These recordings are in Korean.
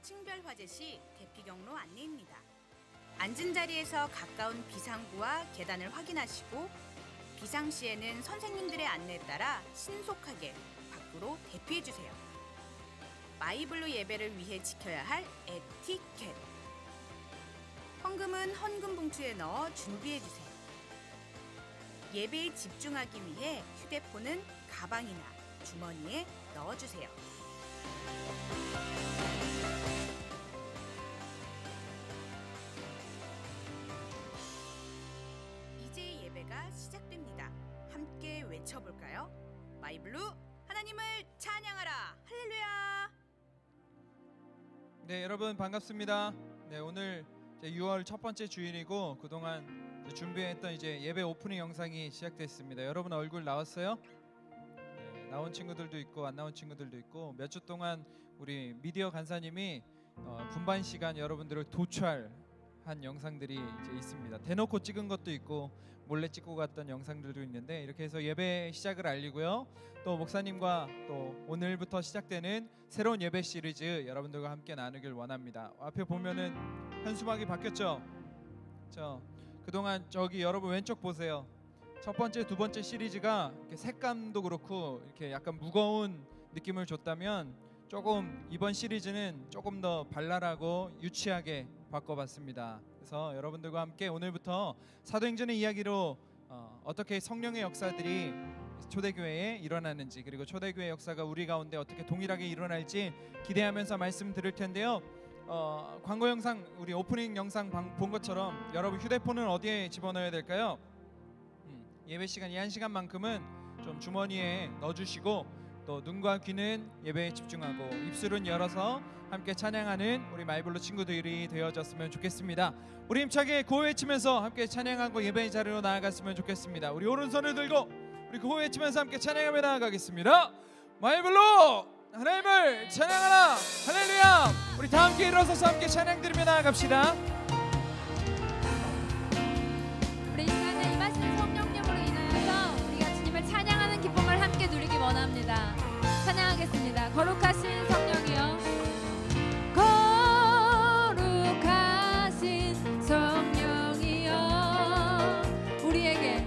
층별 화재 시 대피 경로 안내입니다. 앉은 자리에서 가까운 비상구와 계단을 확인하시고 비상 시에는 선생님들의 안내에 따라 신속하게 밖으로 대피해 주세요. 마이블루 예배를 위해 지켜야 할 에티켓. 헌금은 헌금 봉투에 넣어 준비해 주세요. 예배에 집중하기 위해 휴대폰은 가방이나 주머니에 넣어주세요. 이제 예배가 시작됩니다. 함께 외쳐볼까요? 마이블루 하나님을 찬양하라. 할렐루야. 네, 여러분 반갑습니다. 네, 오늘 6월 첫 번째 주일이고 그동안 준비했던 이제 예배 오프닝 영상이 시작됐습니다. 여러분 얼굴 나왔어요? 네, 나온 친구들도 있고 안 나온 친구들도 있고 몇 주 동안 우리 미디어 간사님이 분반 시간 여러분들을 도출한 영상들이 이제 있습니다. 대놓고 찍은 것도 있고 몰래 찍고 갔던 영상들도 있는데 이렇게 해서 예배 시작을 알리고요. 또 목사님과 또 오늘부터 시작되는 새로운 예배 시리즈 여러분들과 함께 나누길 원합니다. 앞에 보면은 현수막이 바뀌었죠? 그동안 저기 여러분 왼쪽 보세요. 첫 번째, 두 번째 시리즈가 이렇게 색감도 그렇고 이렇게 약간 무거운 느낌을 줬다면 조금 이번 시리즈는 조금 더 발랄하고 유치하게 바꿔봤습니다. 그래서 여러분들과 함께 오늘부터 사도행전의 이야기로 어떻게 성령의 역사들이 초대교회에 일어나는지 그리고 초대교회 역사가 우리 가운데 어떻게 동일하게 일어날지 기대하면서 말씀 드릴 텐데요. 광고 영상 우리 오프닝 영상 본 것처럼 여러분 휴대폰은 어디에 집어넣어야 될까요? 예배 시간 이 1시간만큼은 좀 주머니에 넣어주시고 또 눈과 귀는 예배에 집중하고 입술은 열어서 함께 찬양하는 우리 마이블루 친구들이 되어졌으면 좋겠습니다. 우리 힘차게 구호 외치면서 함께 찬양하고 예배의 자리로 나아갔으면 좋겠습니다. 우리 오른손을 들고 우리 구호 외치면서 함께 찬양하며 나아가겠습니다. 마이블루 하나님을 찬양하라. 할렐루야. 우리 다 함께 일어서서 함께 찬양 드리며 나아갑시다. 우리 이 시간에 임하시는 성령님으로 인하여서 우리가 주님을 찬양하는 기쁨을 함께 누리기 원합니다. 찬양하겠습니다. 거룩하신 성령이여, 거룩하신 성령이여, 우리에게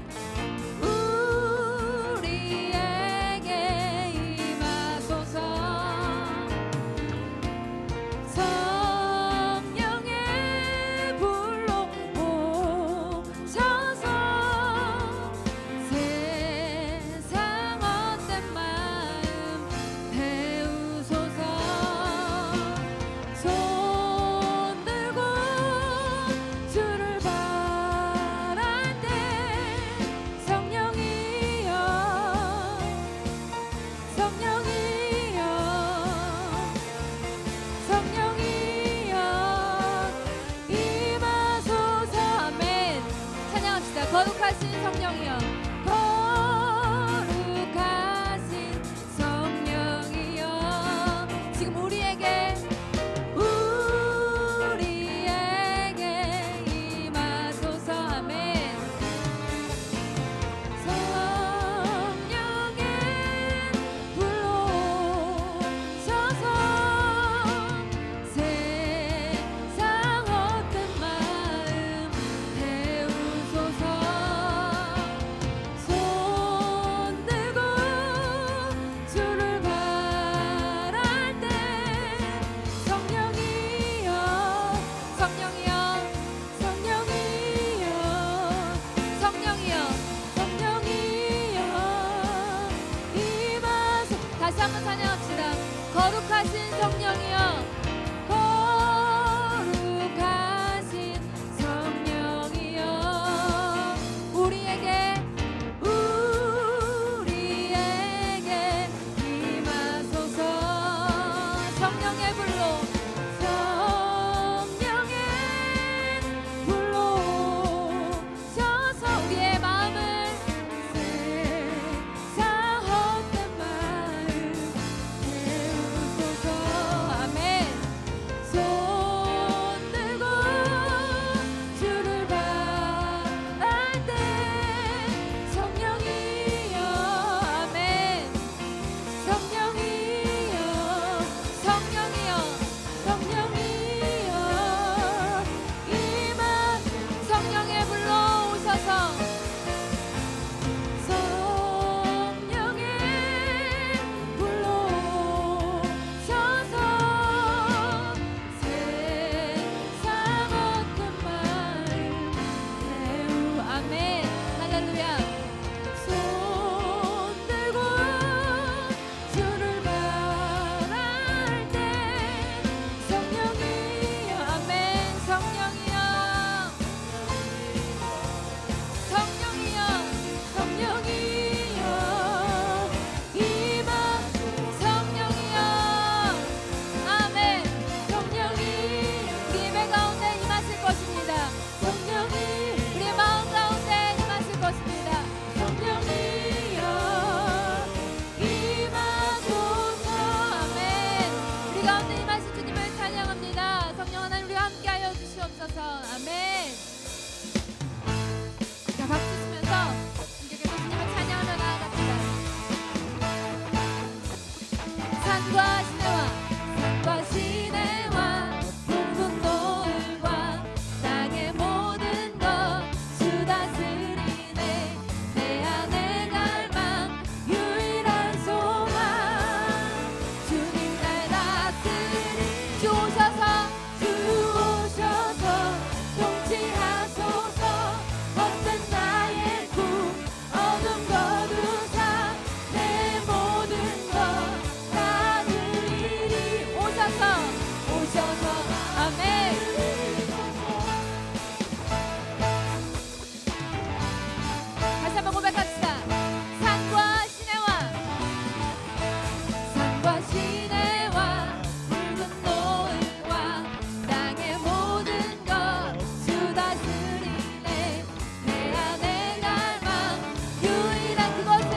세상 어떤 마음 배우소서. 주옵소서. 아멘. 자, 박수 치면서 주님께서 주님을 찬양하며 나아갑시다. 산과 시내와 둥근 노을과 땅의 모든 것 주 다스리네. 내 안에 갈망 유일한 소망 주님 날 다스리 주셔서 통치하소서. 헛된 나의 꿈 어둠 거두사 내 모든 것 다 드리리. 오셔서 아멘. 다시 한번 고백합시다. 산과 시내와 붉은 노을과 땅의 모든 것 주 다스리네. 내 안에 갈망 유일한 그것은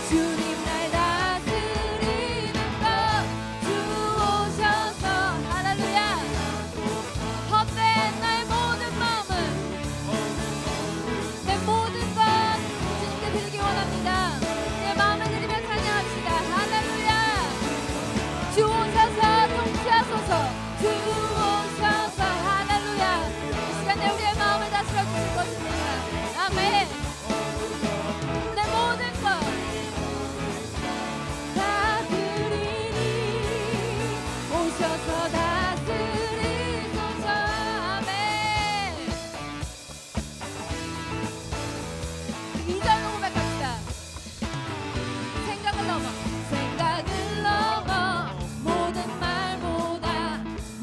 주님 날 다스리는 것. 주 오셔서 할렐루야. 헛된 나의 모든 마음을 내 모든 것 주님께 드리기 원합니다. 내 마음을 드리며 찬양합시다. 할렐루야. 주 오셔서 통치하소서. 주 오셔서 할렐루야. 이 시간에 우리의 마음을 다스려 주실 것입니다. 아멘. 내 모든 것 다 드리니 오셔서 다스리소서. 아멘. 2절로 고백합시다. 생각을 넘어 모든 말보다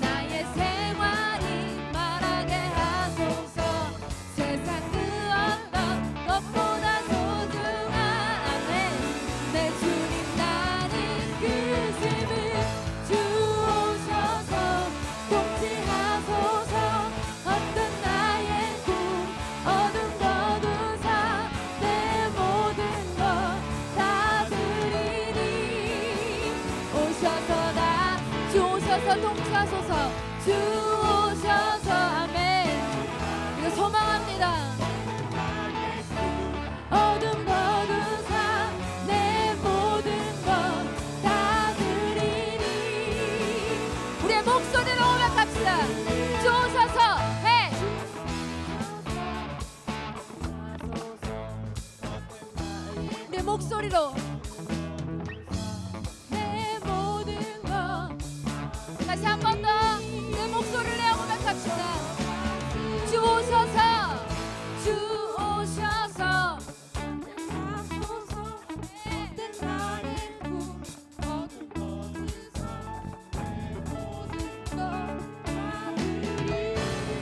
나의 생활이 말하게 하소서. 세상 그 어떤 것보다 소중한 아멘. 내 주님 나는 그 짐을 주 오셔서 통치하소서. 어떤 나의 꿈 어둠 거두사 내 모든 것 다 드리니. 주 오셔서 통치하소서. 주 오셔서 아멘. 우리가 소망합니다. 어둠 거두사 내 모든 것 다 드리니. 우리의 목소리로 고백합시다. 주 오셔서 해. 우리의 목소리로 내 모든 것. 다시 한 번 더 내 목소리를 내어 고백합시다. 주 오셔서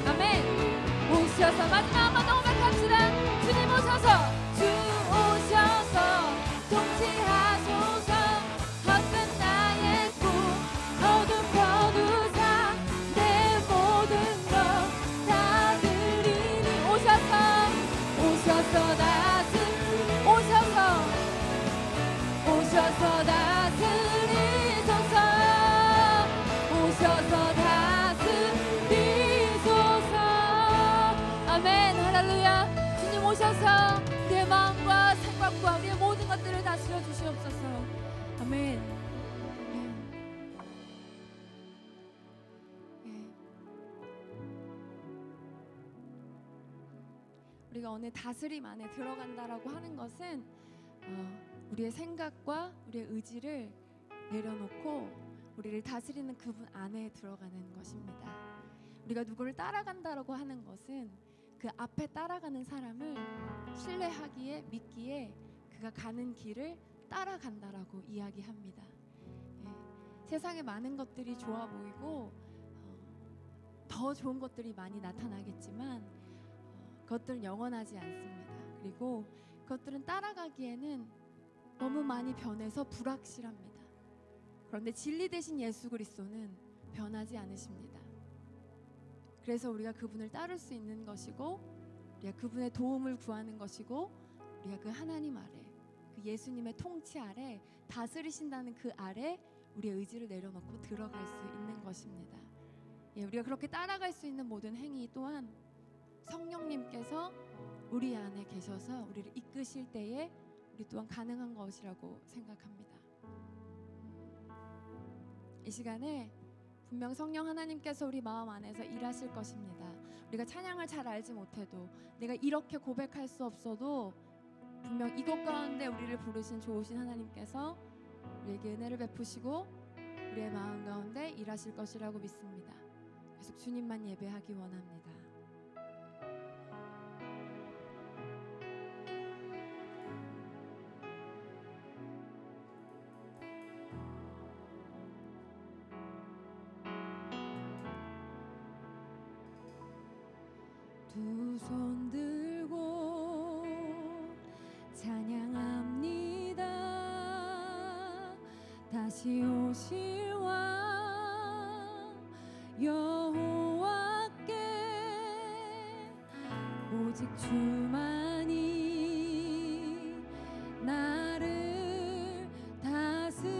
아멘. 오셔서 마지막 한 번 더 고백합시다. 주님 오셔서 통치하소서. 헛된 나의 꿈 어둠 거두사 내 모든 것 다 드리니. 오셔서 다스리소서. 오셔서 다스리소서. 아멘. 할렐루야. 주님 오셔서 우리의 마음과 생각과 우리의 모든 것들을 다스려 주시옵소서. 아멘. 우리가 오늘 다스림 안에 들어간다라고 하는 것은 우리의 생각과 우리의 의지를 내려놓고 우리를 다스리는 그분 안에 들어가는 것입니다. 우리가 누구를 따라간다라고 하는 것은 그 앞에 따라가는 사람을 신뢰하기에, 믿기에 그가 가는 길을 따라간다라고 이야기합니다. 세상에 많은 것들이 좋아 보이고 더 좋은 것들이 많이 나타나겠지만 그것들은 영원하지 않습니다. 그리고 그것들은 따라가기에는 너무 많이 변해서 불확실합니다. 그런데 진리 되신 예수 그리스도는 변하지 않으십니다. 그래서 우리가 그분을 따를 수 있는 것이고, 우리가 그분의 도움을 구하는 것이고, 우리가 그 하나님 아래, 그 예수님의 통치 아래, 다스리신다는 그 아래 우리의 의지를 내려놓고 들어갈 수 있는 것입니다. 우리가 그렇게 따라갈 수 있는 모든 행위 또한 성령님께서 우리 안에 계셔서 우리를 이끄실 때에 우리 또한 가능한 것이라고 생각합니다. 이 시간에 분명 성령 하나님께서 우리 마음 안에서 일하실 것입니다. 우리가 찬양을 잘 알지 못해도, 내가 이렇게 고백할 수 없어도 분명 이곳 가운데 우리를 부르신 좋으신 하나님께서 우리에게 은혜를 베푸시고 우리의 마음 가운데 일하실 것이라고 믿습니다. 계속 주님만 예배하기 원합니다. 두 손 들고 찬양합니다. 다시 오실 왕 여호와께 오직 주만이 나를 다스리네.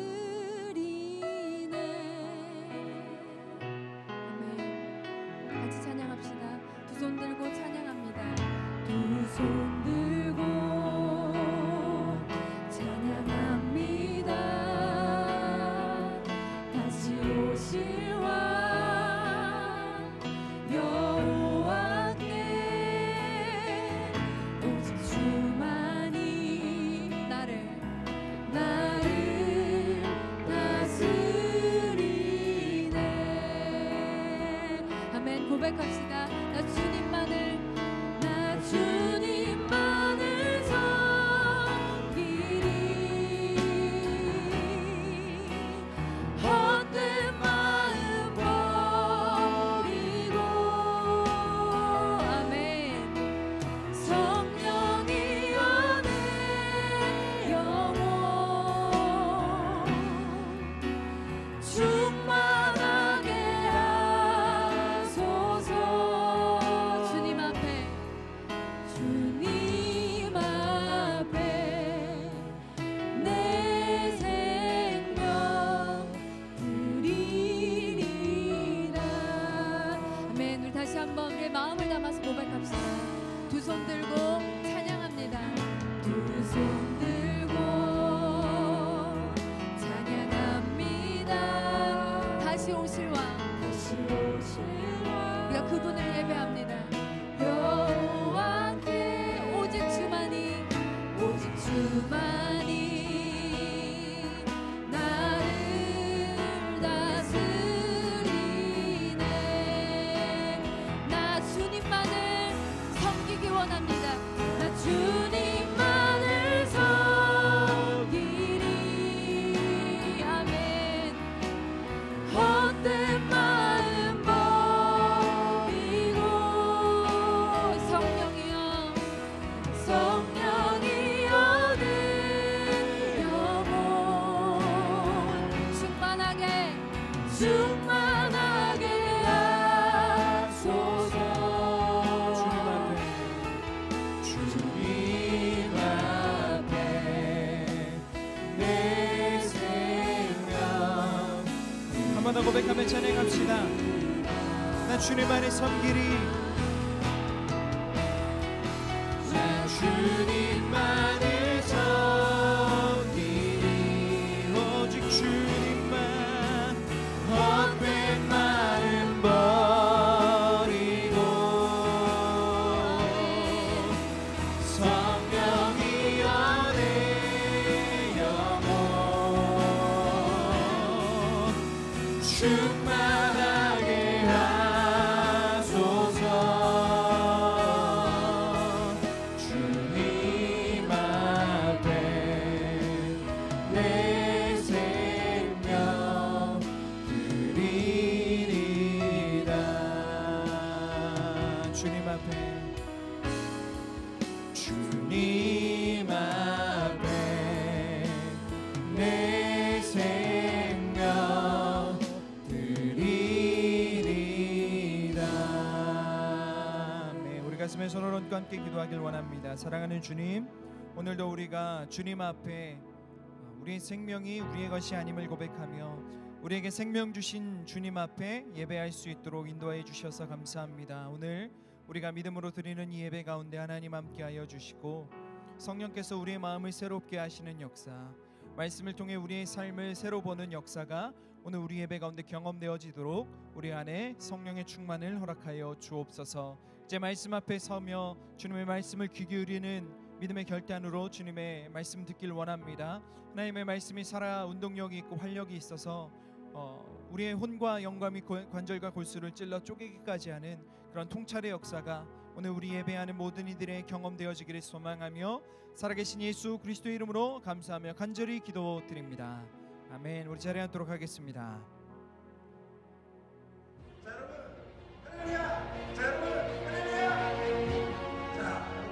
아멘. 같이 찬양합시다. 두 손 들고 찬양합니다. 두 손 들고 찬양합니다. 다시 오실 왕 여호와께 오직 주만이 나를 다스리네. 아멘. 고백합시다. 나 주님만을 섬기리. 헛된 마음 버리고. 아멘. 성령이여 내 영혼 충만하게 하소서. 주님 앞에 내 생명 드리리라. 아멘. 우리 다시 한번 우리의 마음을 담아서 고백합시다. 두 손 들고 찬양합니다. 두 손 들고 찬양합니다. 다시 오실 왕 우리가 그분을 예배합니다. 여호와께 오직 주만이 나를 다스리네. 나 주님만을 섬기기 원합니다. 나 주님만을 섬기리. 아멘. 헛된 마음 버리고. 성령이여 내 영혼 충만하게 하소서. 주님 앞에 내 생명. 한 번 더 고백하며 찬양합시다. 나 주님만을 섬기리. 나 주님만을 섬기리. 오직 주님만. 헛된 마음 버리고. 성령이여 내 영혼 충만하게 하소서. 주님 앞에 내 생명 드리리라. 주님 앞에 내 생명 드리리라. 네, 우리 가슴에 손을 얹고 함께 기도하길 원합니다. 사랑하는 주님, 오늘도 우리가 주님 앞에 우리의 생명이 우리의 것이 아님을 고백하며 우리에게 생명 주신 주님 앞에 예배할 수 있도록 인도하여 주셔서 감사합니다. 오늘 우리가 믿음으로 드리는 이 예배 가운데 하나님 함께하여 주시고 성령께서 우리의 마음을 새롭게 하시는 역사, 말씀을 통해 우리의 삶을 새로 보는 역사가 오늘 우리 예배 가운데 경험되어지도록 우리 안에 성령의 충만을 허락하여 주옵소서. 이제 말씀 앞에 서며 주님의 말씀을 귀 기울이는 믿음의 결단으로 주님의 말씀 듣길 원합니다. 하나님의 말씀이 살아 운동력이 있고 활력이 있어서 우리의 혼과 영감이 관절과 골수를 찔러 쪼개기까지 하는 그런 통찰의 역사가 오늘 우리 예배하는 모든 이들의 경험되어지기를 소망하며 살아계신 예수 그리스도의 이름으로 감사하며 간절히 기도드립니다. 아멘. 우리 자리에 앉도록 하겠습니다. 자 여러분 할렐루야. 자 여러분 할렐루야. 자 여러분 할렐루야.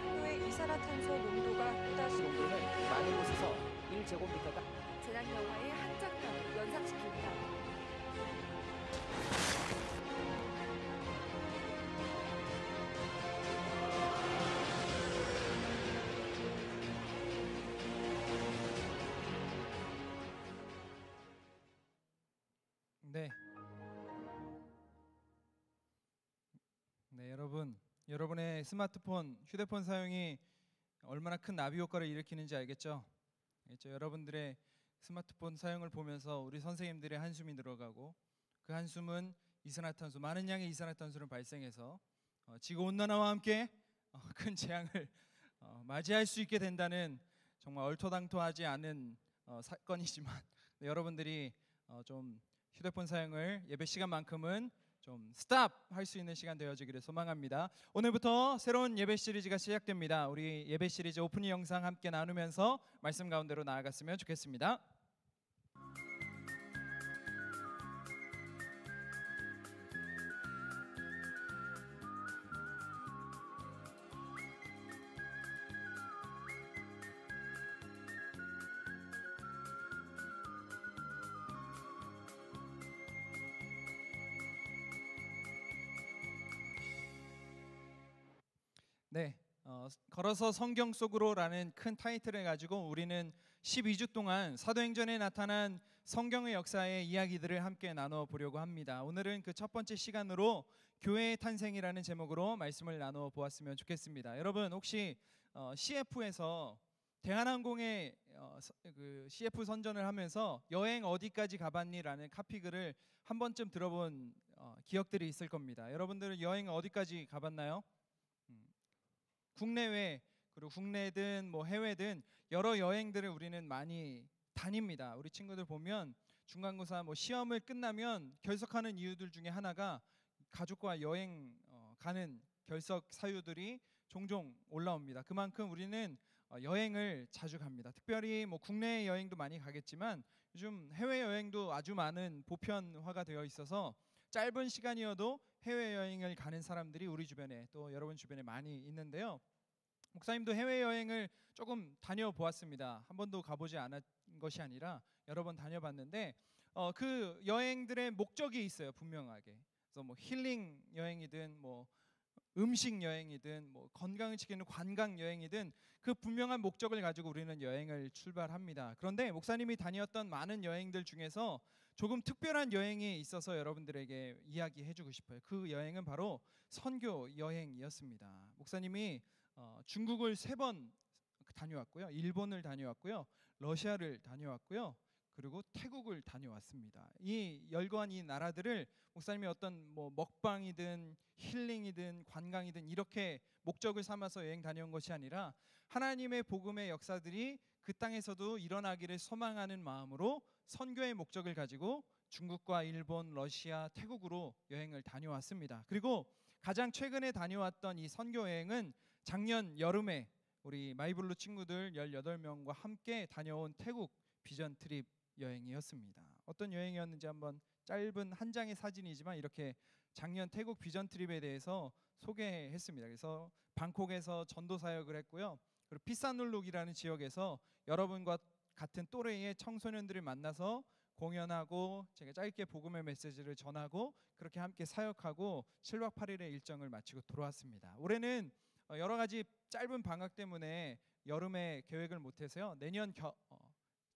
한도의 이산화탄소 농도가 또다시 농도는 많은 곳에서 1제곱미터가 재난 영화의 한 장면을 연상시킵니다. 여러분의 스마트폰, 휴대폰 사용이 얼마나 큰 나비 효과를 일으키는지 알겠죠? 여러분들의 스마트폰 사용을 보면서 우리 선생님들의 한숨이 들어가고 그 한숨은 이산화탄소, 많은 양의 이산화탄소를 발생해서 지구 온난화와 함께 큰 재앙을 맞이할 수 있게 된다는 정말 얼토당토하지 않은 사건이지만 여러분들이 좀 휴대폰 사용을 예배 시간만큼은 좀 스탑 할 수 있는 시간 되어지기를 소망합니다. 오늘부터 새로운 예배 시리즈가 시작됩니다. 우리 예배 시리즈 오프닝 영상 함께 나누면서 말씀 가운데로 나아갔으면 좋겠습니다. 네, 걸어서 성경 속으로라는 큰 타이틀을 가지고 우리는 12주 동안 사도행전에 나타난 성경의 역사의 이야기들을 함께 나눠 보려고 합니다. 오늘은 그 첫 번째 시간으로 교회의 탄생이라는 제목으로 말씀을 나눠 보았으면 좋겠습니다. 여러분 혹시 CF에서 대한항공의 그 CF 선전을 하면서 여행 어디까지 가봤니라는 카피글을 한 번쯤 들어본 기억들이 있을 겁니다. 여러분들은 여행 어디까지 가봤나요? 국내외 그리고 국내든 뭐 해외든 여러 여행들을 우리는 많이 다닙니다. 우리 친구들 보면 중간고사 뭐 시험을 끝나면 결석하는 이유들 중에 하나가 가족과 여행 가는 결석 사유들이 종종 올라옵니다. 그만큼 우리는 여행을 자주 갑니다. 특별히 뭐 국내 여행도 많이 가겠지만 요즘 해외 여행도 아주 많은 보편화가 되어 있어서 짧은 시간이어도 해외여행을 가는 사람들이 우리 주변에 또 여러분 주변에 많이 있는데요. 목사님도 해외여행을 조금 다녀보았습니다. 한 번도 가보지 않은 것이 아니라 여러 번 다녀봤는데 그 여행들의 목적이 있어요. 분명하게. 그래서 뭐 힐링 여행이든 뭐 음식 여행이든 뭐 건강을 지키는 관광 여행이든 그 분명한 목적을 가지고 우리는 여행을 출발합니다. 그런데 목사님이 다녔던 많은 여행들 중에서 조금 특별한 여행이 있어서 여러분들에게 이야기해주고 싶어요. 그 여행은 바로 선교 여행이었습니다. 목사님이 중국을 3번 다녀왔고요, 일본을 다녀왔고요, 러시아를 다녀왔고요, 그리고 태국을 다녀왔습니다. 이 열거한 이 나라들을 목사님이 어떤 뭐 먹방이든 힐링이든 관광이든 이렇게 목적을 삼아서 여행 다녀온 것이 아니라 하나님의 복음의 역사들이 그 땅에서도 일어나기를 소망하는 마음으로 선교의 목적을 가지고 중국과 일본, 러시아, 태국으로 여행을 다녀왔습니다. 그리고 가장 최근에 다녀왔던 이 선교 여행은 작년 여름에 우리 마이블루 친구들 18명과 함께 다녀온 태국 비전 트립 여행이었습니다. 어떤 여행이었는지 한번 짧은 한 장의 사진이지만 이렇게 작년 태국 비전 트립에 대해서 소개했습니다. 그래서 방콕에서 전도 사역을 했고요. 그리고 피사눌룩이라는 지역에서 여러분과 같은 또래의 청소년들을 만나서 공연하고 제가 짧게 복음의 메시지를 전하고 그렇게 함께 사역하고 7박 8일의 일정을 마치고 돌아왔습니다. 올해는 여러 가지 짧은 방학 때문에 여름에 계획을 못해서요. 내년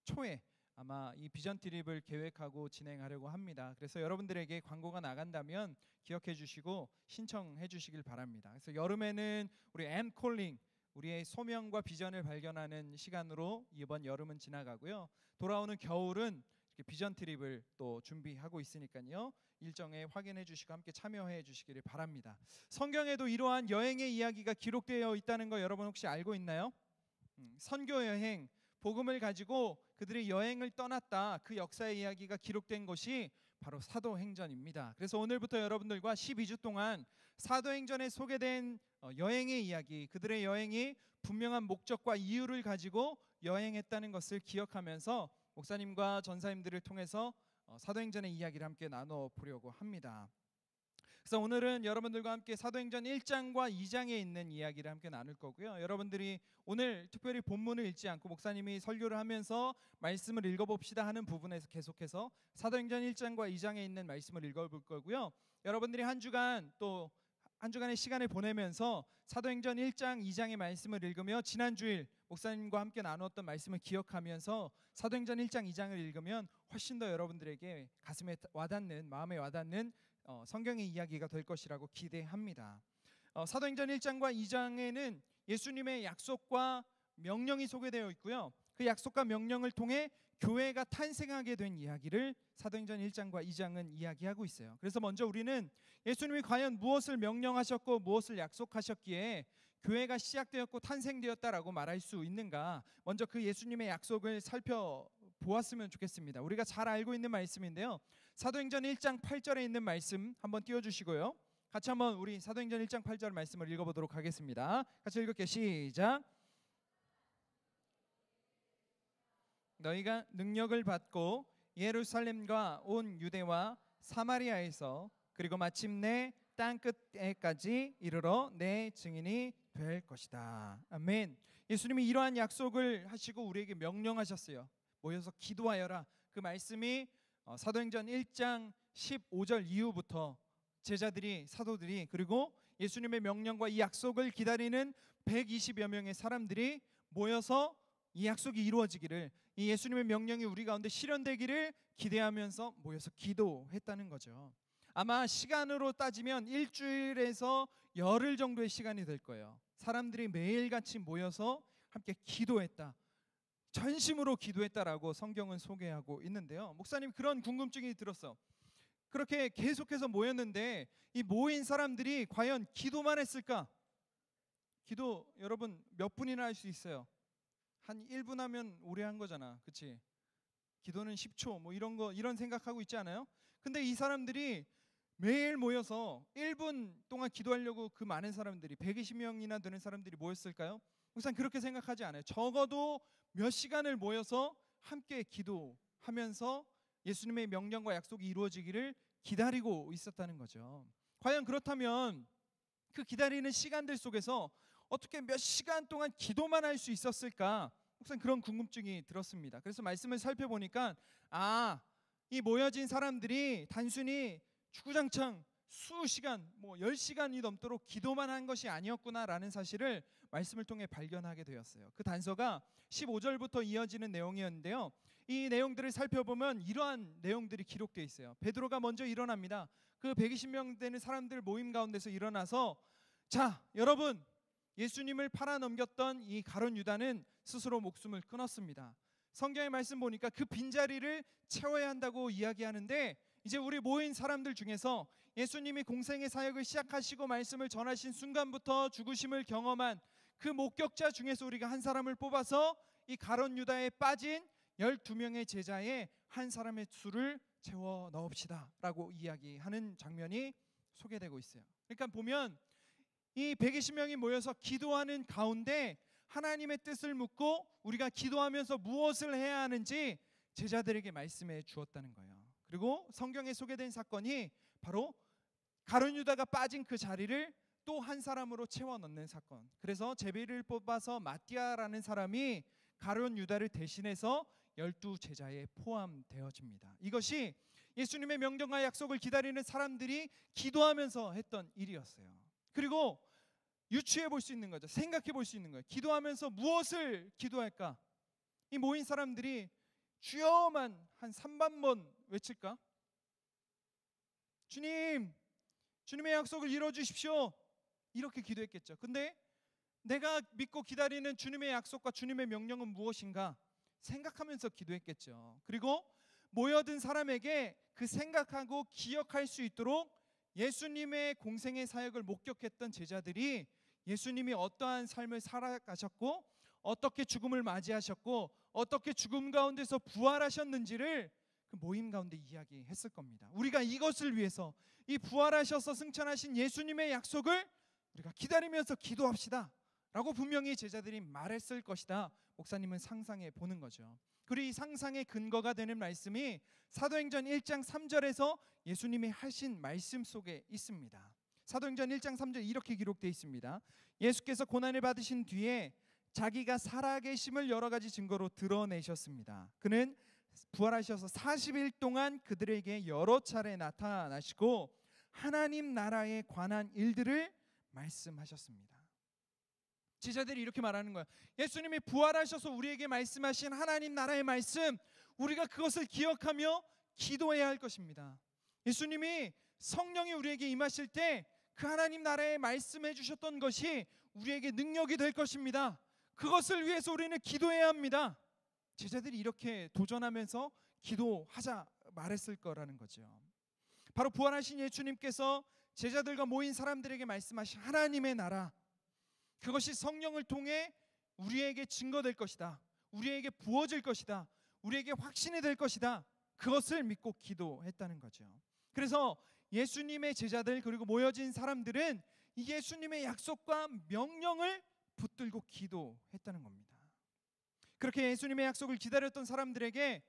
초에 아마 이 비전 트립을 계획하고 진행하려고 합니다. 그래서 여러분들에게 광고가 나간다면 기억해 주시고 신청해 주시길 바랍니다. 그래서 여름에는 우리 엠콜링, 우리의 소명과 비전을 발견하는 시간으로 이번 여름은 지나가고요. 돌아오는 겨울은 이렇게 비전 트립을 또 준비하고 있으니까요. 일정에 확인해 주시고 함께 참여해 주시기를 바랍니다. 성경에도 이러한 여행의 이야기가 기록되어 있다는 거 여러분 혹시 알고 있나요? 선교 여행, 복음을 가지고 그들이 여행을 떠났다. 그 역사의 이야기가 기록된 것이 바로 사도행전입니다. 그래서 오늘부터 여러분들과 12주 동안 사도행전에 소개된 여행의 이야기, 그들의 여행이 분명한 목적과 이유를 가지고 여행했다는 것을 기억하면서 목사님과 전사님들을 통해서 사도행전의 이야기를 함께 나눠 보려고 합니다. 그래서 오늘은 여러분들과 함께 사도행전 1장과 2장에 있는 이야기를 함께 나눌 거고요. 여러분들이 오늘 특별히 본문을 읽지 않고 목사님이 설교를 하면서 말씀을 읽어봅시다 하는 부분에서 계속해서 사도행전 1장과 2장에 있는 말씀을 읽어볼 거고요. 여러분들이 한 주간의 시간을 보내면서 사도행전 1장, 2장의 말씀을 읽으며 지난 주일 목사님과 함께 나누었던 말씀을 기억하면서 사도행전 1장, 2장을 읽으면 훨씬 더 여러분들에게 가슴에 와닿는, 마음에 와닿는 성경의 이야기가 될 것이라고 기대합니다. 사도행전 1장과 2장에는 예수님의 약속과 명령이 소개되어 있고요. 그 약속과 명령을 통해 교회가 탄생하게 된 이야기를 사도행전 1장과 2장은 이야기하고 있어요. 그래서 먼저 우리는 예수님이 과연 무엇을 명령하셨고 무엇을 약속하셨기에 교회가 시작되었고 탄생되었다라고 말할 수 있는가, 먼저 그 예수님의 약속을 살펴보았으면 좋겠습니다. 우리가 잘 알고 있는 말씀인데요. 사도행전 1장 8절에 있는 말씀 한번 띄워주시고요. 같이 한번 우리 사도행전 1장 8절 말씀을 읽어보도록 하겠습니다. 같이 읽을게요. 시작. 너희가 능력을 받고 예루살렘과 온 유대와 사마리아에서 그리고 마침내 땅 끝에까지 이르러 내 증인이 될 것이다. 아멘. 예수님이 이러한 약속을 하시고 우리에게 명령하셨어요. 모여서 기도하여라. 그 말씀이 사도행전 1장 15절 이후부터 제자들이, 사도들이, 그리고 예수님의 명령과 이 약속을 기다리는 120여 명의 사람들이 모여서 이 약속이 이루어지기를, 이 예수님의 명령이 우리 가운데 실현되기를 기대하면서 모여서 기도했다는 거죠. 아마 시간으로 따지면 일주일에서 열흘 정도의 시간이 될 거예요. 사람들이 매일같이 모여서 함께 기도했다, 전심으로 기도했다라고 성경은 소개하고 있는데요. 목사님 그런 궁금증이 들었어. 그렇게 계속해서 모였는데 이 모인 사람들이 과연 기도만 했을까? 기도 여러분 몇 분이나 할 수 있어요? 한 1분 하면 오래 한 거잖아, 그렇지? 기도는 10초 뭐 이런 생각하고 있지 않아요? 근데 이 사람들이 매일 모여서 1분 동안 기도하려고 그 많은 사람들이 120명이나 되는 사람들이 모였을까요? 우선 그렇게 생각하지 않아요. 적어도 몇 시간을 모여서 함께 기도하면서 예수님의 명령과 약속이 이루어지기를 기다리고 있었다는 거죠. 과연 그렇다면 그 기다리는 시간들 속에서 어떻게 몇 시간 동안 기도만 할 수 있었을까? 우선 그런 궁금증이 들었습니다. 그래서 말씀을 살펴보니까 이 모여진 사람들이 단순히 주구장창 수시간, 10시간이 넘도록 기도만 한 것이 아니었구나라는 사실을 말씀을 통해 발견하게 되었어요. 그 단서가 15절부터 이어지는 내용이었는데요. 이 내용들을 살펴보면 이러한 내용들이 기록되어 있어요. 베드로가 먼저 일어납니다. 그 120명 되는 사람들 모임 가운데서 일어나서, 자 여러분, 예수님을 팔아넘겼던 이 가룟 유다는 스스로 목숨을 끊었습니다. 성경의 말씀 보니까 그 빈자리를 채워야 한다고 이야기하는데, 이제 우리 모인 사람들 중에서 예수님이 공생의 사역을 시작하시고 말씀을 전하신 순간부터 죽으심을 경험한 그 목격자 중에서 우리가 한 사람을 뽑아서 이 가룟 유다에 빠진 12명의 제자의 한 사람의 수를 채워 넣읍시다 라고 이야기하는 장면이 소개되고 있어요. 그러니까 보면 이 120명이 모여서 기도하는 가운데 하나님의 뜻을 묻고 우리가 기도하면서 무엇을 해야 하는지 제자들에게 말씀해 주었다는 거예요. 그리고 성경에 소개된 사건이 바로 가룟 유다가 빠진 그 자리를 또 한 사람으로 채워 넣는 사건. 그래서 제비를 뽑아서 마띠아라는 사람이 가룟 유다를 대신해서 12 제자에 포함되어집니다. 이것이 예수님의 명령과 약속을 기다리는 사람들이 기도하면서 했던 일이었어요. 그리고 유추해 볼 수 있는 거죠. 생각해 볼 수 있는 거예요. 기도하면서 무엇을 기도할까? 이 모인 사람들이 주여만 한 3만 번 외칠까? 주님, 주님의 약속을 이루어 주십시오. 이렇게 기도했겠죠. 근데 내가 믿고 기다리는 주님의 약속과 주님의 명령은 무엇인가 생각하면서 기도했겠죠. 그리고 모여든 사람에게 그 생각하고 기억할 수 있도록 예수님의 공생의 사역을 목격했던 제자들이 예수님이 어떠한 삶을 살아가셨고 어떻게 죽음을 맞이하셨고 어떻게 죽음 가운데서 부활하셨는지를 그 모임 가운데 이야기했을 겁니다. 우리가 이것을 위해서 이 부활하셔서 승천하신 예수님의 약속을 우리가 기다리면서 기도합시다 라고 분명히 제자들이 말했을 것이다. 목사님은 상상해 보는 거죠. 그리고 이 상상의 근거가 되는 말씀이 사도행전 1장 3절에서 예수님이 하신 말씀 속에 있습니다. 사도행전 1장 3절 이렇게 기록되어 있습니다. 예수께서 고난을 받으신 뒤에 자기가 살아계심을 여러 가지 증거로 드러내셨습니다. 그는 부활하셔서 40일 동안 그들에게 여러 차례 나타나시고 하나님 나라에 관한 일들을 말씀하셨습니다. 제자들이 이렇게 말하는 거예요. 예수님이 부활하셔서 우리에게 말씀하신 하나님 나라의 말씀, 우리가 그것을 기억하며 기도해야 할 것입니다. 예수님이 성령이 우리에게 임하실 때 그 하나님 나라에 말씀해 주셨던 것이 우리에게 능력이 될 것입니다. 그것을 위해서 우리는 기도해야 합니다. 제자들이 이렇게 도전하면서 기도하자 말했을 거라는 거죠. 바로 부활하신 예수님께서 제자들과 모인 사람들에게 말씀하신 하나님의 나라, 그것이 성령을 통해 우리에게 증거될 것이다. 우리에게 부어질 것이다. 우리에게 확신이 될 것이다. 그것을 믿고 기도했다는 거죠. 그래서 예수님의 제자들 그리고 모여진 사람들은 이 예수님의 약속과 명령을 붙들고 기도했다는 겁니다. 그렇게 예수님의 약속을 기다렸던 사람들에게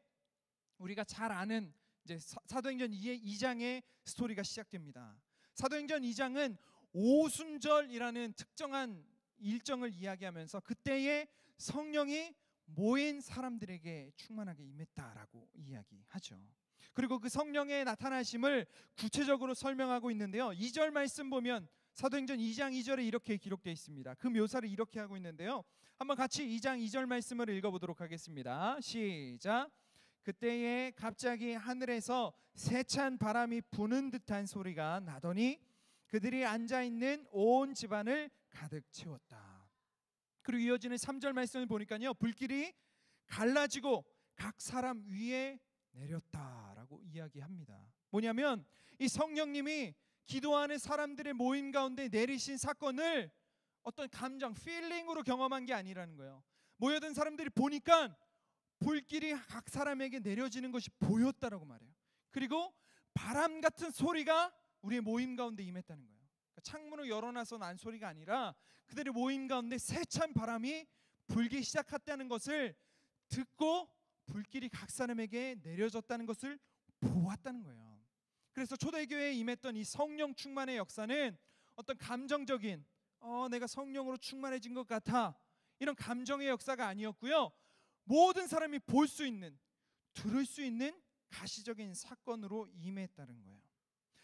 우리가 잘 아는 이제 사도행전 2장의 스토리가 시작됩니다. 사도행전 2장은 오순절이라는 특정한 일정을 이야기하면서 그때의 성령이 모인 사람들에게 충만하게 임했다라고 이야기하죠. 그리고 그 성령의 나타나심을 구체적으로 설명하고 있는데요. 2절 말씀 보면 사도행전 2장 2절에 이렇게 기록되어 있습니다. 그 묘사를 이렇게 하고 있는데요. 한번 같이 2장 2절 말씀을 읽어보도록 하겠습니다. 시작. 그때에 갑자기 하늘에서 세찬 바람이 부는 듯한 소리가 나더니 그들이 앉아있는 온 집안을 가득 채웠다. 그리고 이어지는 3절 말씀을 보니까요, 불길이 갈라지고 각 사람 위에 내렸다라고 이야기합니다. 뭐냐면 이 성령님이 기도하는 사람들의 모임 가운데 내리신 사건을 어떤 감정, 필링으로 경험한 게 아니라는 거예요. 모여든 사람들이 보니까 불길이 각 사람에게 내려지는 것이 보였다라고 말해요. 그리고 바람 같은 소리가 우리의 모임 가운데 임했다는 거예요. 그러니까 창문을 열어놔서 난 소리가 아니라 그들의 모임 가운데 세찬 바람이 불기 시작했다는 것을 듣고 불길이 각 사람에게 내려졌다는 것을 보았다는 거예요. 그래서 초대교회에 임했던 이 성령 충만의 역사는 어떤 감정적인 내가 성령으로 충만해진 것 같아 이런 감정의 역사가 아니었고요. 모든 사람이 볼 수 있는, 들을 수 있는 가시적인 사건으로 임했다는 거예요.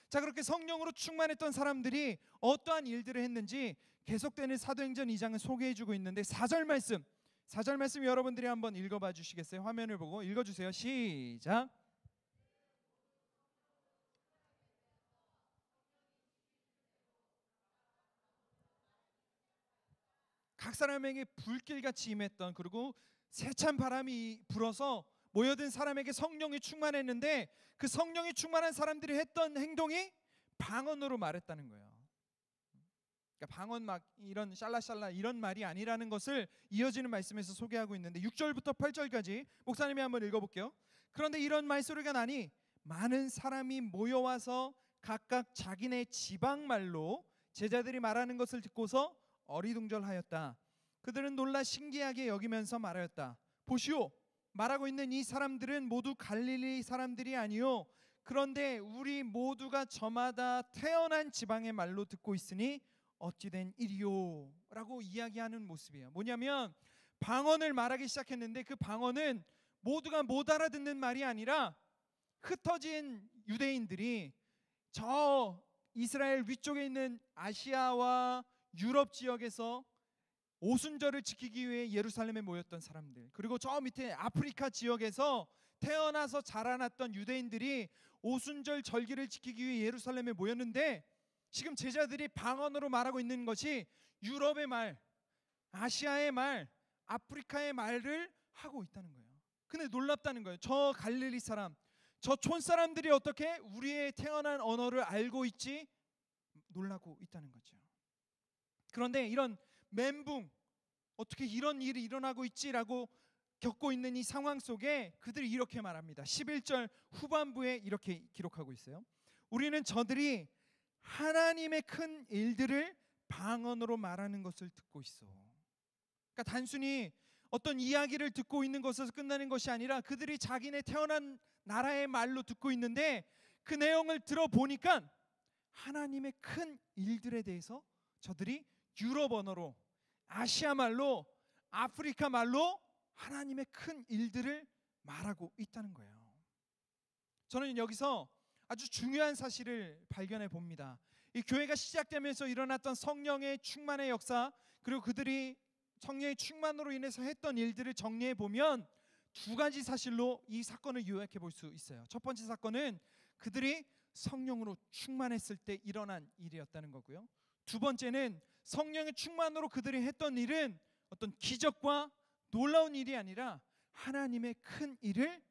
자, 그렇게 성령으로 충만했던 사람들이 어떠한 일들을 했는지 계속되는 사도행전 2장을 소개해주고 있는데 4절 말씀 여러분들이 한번 읽어봐 주시겠어요? 화면을 보고 읽어주세요. 시작. 각 사람에게 불길같이 임했던, 그리고 세찬 바람이 불어서 모여든 사람에게 성령이 충만했는데 그 성령이 충만한 사람들이 했던 행동이 방언으로 말했다는 거예요. 그러니까 방언 막 이런 샬라샬라 이런 말이 아니라는 것을 이어지는 말씀에서 소개하고 있는데 6절부터 8절까지 목사님이 한번 읽어볼게요. 그런데 이런 말소리가 나니 많은 사람이 모여와서 각각 자기네 지방말로 제자들이 말하는 것을 듣고서 어리둥절하였다. 그들은 놀라 신기하게 여기면서 말하였다. 보시오, 말하고 있는 이 사람들은 모두 갈릴리 사람들이 아니요 그런데 우리 모두가 저마다 태어난 지방의 말로 듣고 있으니 어찌된 일이요 라고 이야기하는 모습이에요. 뭐냐면 방언을 말하기 시작했는데 그 방언은 모두가 못 알아듣는 말이 아니라 흩어진 유대인들이 저 이스라엘 위쪽에 있는 아시아와 유럽 지역에서 오순절을 지키기 위해 예루살렘에 모였던 사람들, 그리고 저 밑에 아프리카 지역에서 태어나서 자라났던 유대인들이 오순절 절기를 지키기 위해 예루살렘에 모였는데, 지금 제자들이 방언으로 말하고 있는 것이 유럽의 말, 아시아의 말, 아프리카의 말을 하고 있다는 거예요. 근데 놀랍다는 거예요. 저 갈릴리 사람, 저 촌 사람들이 어떻게 우리의 태어난 언어를 알고 있지? 놀라고 있다는 거죠. 그런데 이런 멘붕, 어떻게 이런 일이 일어나고 있지라고 겪고 있는 이 상황 속에 그들이 이렇게 말합니다. 11절 후반부에 이렇게 기록하고 있어요. 우리는 저들이 하나님의 큰 일들을 방언으로 말하는 것을 듣고 있어. 그러니까 단순히 어떤 이야기를 듣고 있는 것에서 끝나는 것이 아니라 그들이 자기네 태어난 나라의 말로 듣고 있는데, 그 내용을 들어보니까 하나님의 큰 일들에 대해서 저들이 유럽 언어로, 아시아 말로, 아프리카 말로 하나님의 큰 일들을 말하고 있다는 거예요. 저는 여기서 아주 중요한 사실을 발견해 봅니다. 이 교회가 시작되면서 일어났던 성령의 충만의 역사, 그리고 그들이 성령의 충만으로 인해서 했던 일들을 정리해 보면 두 가지 사실로 이 사건을 요약해 볼 수 있어요. 첫 번째 사건은 그들이 성령으로 충만했을 때 일어난 일이었다는 거고요. 두 번째는 성령의 충만으로 그들이 했던 일은 어떤 기적과 놀라운 일이 아니라 하나님의 큰 일을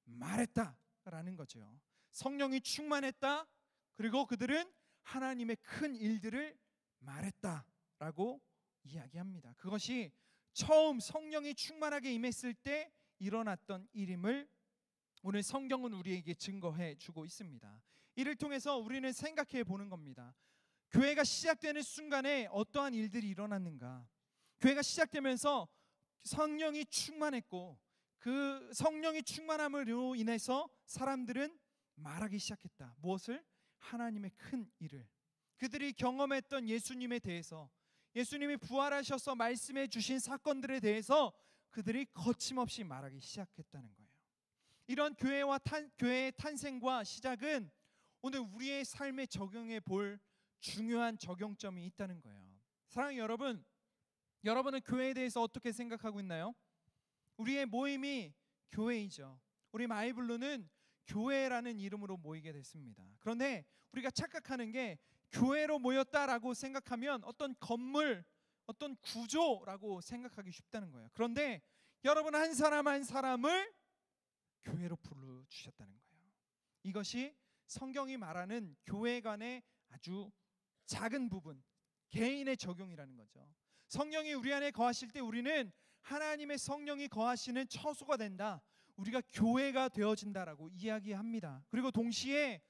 말했다라는 거죠. 성령이 충만했다, 그리고 그들은 하나님의 큰 일들을 말했다라고 이야기합니다. 그것이 처음 성령이 충만하게 임했을 때 일어났던 일임을 오늘 성경은 우리에게 증거해 주고 있습니다. 이를 통해서 우리는 생각해 보는 겁니다. 교회가 시작되는 순간에 어떠한 일들이 일어났는가? 교회가 시작되면서 성령이 충만했고, 그 성령이 충만함으로 인해서 사람들은 말하기 시작했다. 무엇을? 하나님의 큰 일을. 그들이 경험했던 예수님에 대해서, 예수님이 부활하셔서 말씀해 주신 사건들에 대해서 그들이 거침없이 말하기 시작했다는 거예요. 이런 교회의 탄생과 시작은 오늘 우리의 삶에 적용해 볼 중요한 적용점이 있다는 거예요. 사랑하는 여러분, 여러분은 교회에 대해서 어떻게 생각하고 있나요? 우리의 모임이 교회이죠. 우리 마이블루는 교회라는 이름으로 모이게 됐습니다. 그런데 우리가 착각하는 게 교회로 모였다라고 생각하면 어떤 건물, 어떤 구조라고 생각하기 쉽다는 거예요. 그런데 여러분 한 사람 한 사람을 교회로 불러주셨다는 거예요. 이것이 성경이 말하는 교회 간의 아주 작은 부분, 개인의 적용이라는 거죠. 성령이 우리 안에 거하실 때 우리는 하나님의 성령이 거하시는 처소가 된다, 우리가 교회가 되어진다라고 이야기합니다. 그리고 동시에